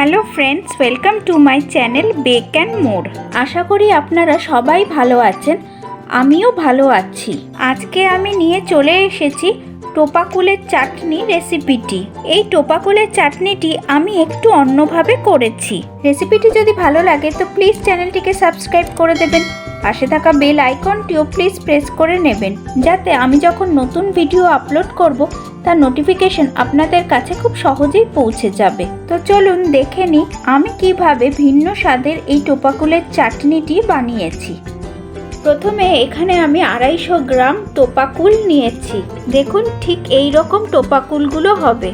Hello friends, welcome to my channel bake and more. আশা করি আপনারা সবাই ভালো আছেন, আমিও ভালো আছি। আজকে আমি নিয়ে চলে এসেছি টোপা কুলের চাটনি রেসিপিটি। এই টোপা কুলের চাটনিটি আমি একটু অন্যভাবে করেছি। রেসিপিটি যদি ভালো লাগে তো প্লিজ চ্যানেলটিকে সাবস্ক্রাইব করে দেবেন। পাশে থাকা বেল আইকনটিও প্লিজ প্রেস করে নেবেন, যাতে আমি যখন নতুন ভিডিও আপলোড করব তার নোটিফিকেশন আপনাদের কাছে খুব সহজেই পৌঁছে যাবে। তো চলুন দেখে নিই আমি কিভাবে ভিন্ন স্বাদের এই টোপা কুলের চাটনিটি বানিয়েছি। প্রথমে এখানে আমি 250 গ্রাম টোপা কুল নিয়েছি। দেখুন ঠিক এই রকম টোপা কুলগুলো হবে।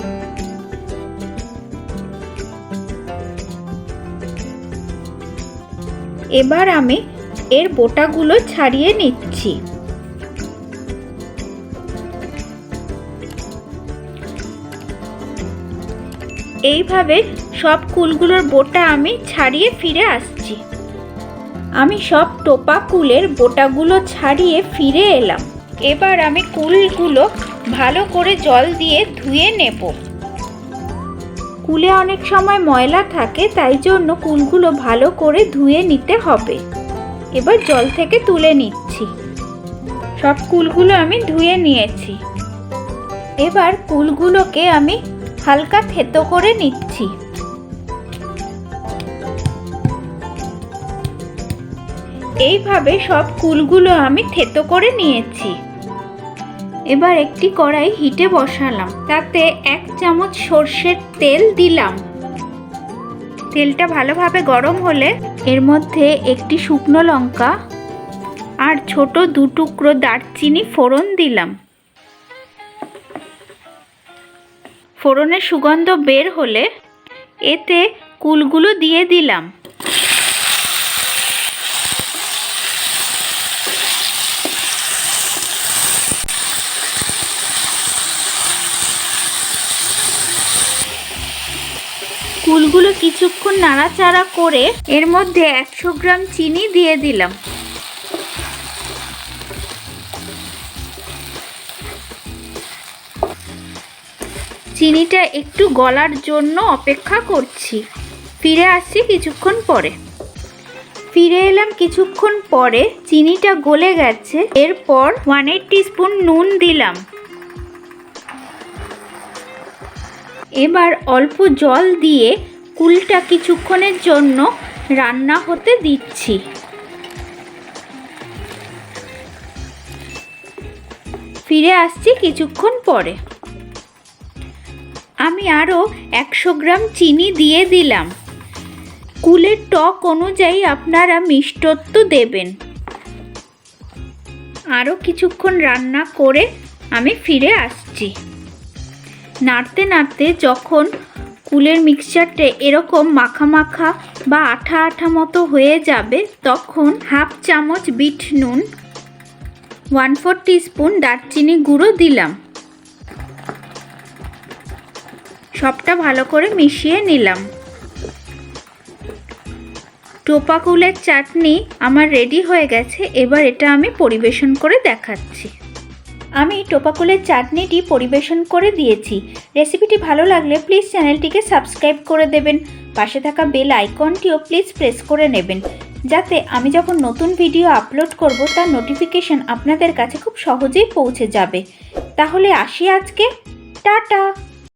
এবার আমি এর বোটাগুলো ছাড়িয়ে নিচ্ছি। এইভাবে সব কুলগুলোর বোটা আমি ছাড়িয়ে ফিরে আসছি। আমি সব টোপা কুলের বোটাগুলো ছাড়িয়ে ফিরে এলাম। এবার আমি কুলগুলো ভালো করে জল দিয়ে ধুয়ে নেব। কুলে অনেক সময় ময়লা থাকে, তাই জন্য কুলগুলো ভালো করে ধুয়ে নিতে হবে। এবার জল থেকে তুলে নিচ্ছি। সব কুলগুলো আমি ধুয়ে নিয়েছি। এবার কুলগুলোকে আমি হালকা থেতো করে নিচ্ছি। এইভাবে সব কুলগুলো আমি থেতো করে নিয়েছি। এবার একটি কড়াই হিটে বসালাম, তাতে 1 চামচ সর্ষের তেল দিলাম। তেলটা ভালোভাবে গরম হলে এর মধ্যে একটি শুকনো লঙ্কা আর ছোট 2 টুকরো দারচিনি ফোড়ন দিলাম। ফোড়নের সুগন্ধ বের হলে এতে কুলগুলো দিয়ে দিলাম। কুলগুলো কিছুক্ষণ নাড়াচাড়া করে এর মধ্যে 100 গ্রাম চিনি দিয়ে দিলাম। চিনিটা একটু গলার জন্য অপেক্ষা করছি। ফিরে আসছি কিছুক্ষণ পরে। ফিরে এলাম কিছুক্ষণ পরে, চিনিটা গলে গেছে। এরপর 1/8 টিস্পুন নুন দিলাম। এবার অল্প জল দিয়ে কুলটা কিছুক্ষণের জন্য রান্না হতে দিচ্ছি। ফিরে আসছি কিছুক্ষণ পরে। আমি আরও 100 গ্রাম চিনি দিয়ে দিলাম। কুলের টক অনুযায়ী আপনারা মিষ্টত্ব দেবেন। আরও কিছুক্ষণ রান্না করে আমি ফিরে আসছি। নাড়তে নাড়তে যখন কুলের মিক্সচারটা এরকম মাখা মাখা বা আঠা আঠা মতো হয়ে যাবে, তখন 1/2 চামচ বিট নুন, 1/4 টিস্পুন দারচিনি গুঁড়ো দিলাম। সবটা ভালো করে মিশিয়ে নিলাম। টোপা কুলের চাটনি আমার রেডি হয়ে গেছে। এবার এটা আমি পরিবেশন করে দেখাচ্ছি। আমি টোপা কুলের চাটনিটি পরিবেশন করে দিয়েছি। রেসিপিটি ভালো লাগলে প্লিজ চ্যানেলটিকে সাবস্ক্রাইব করে দেবেন। পাশে থাকা বেল আইকনটিও প্লিজ প্রেস করে নেবেন, যাতে আমি যখন নতুন ভিডিও আপলোড করব তার নোটিফিকেশন আপনাদের কাছে খুব সহজেই পৌঁছে যাবে। তাহলে আসি আজকে, টাটা।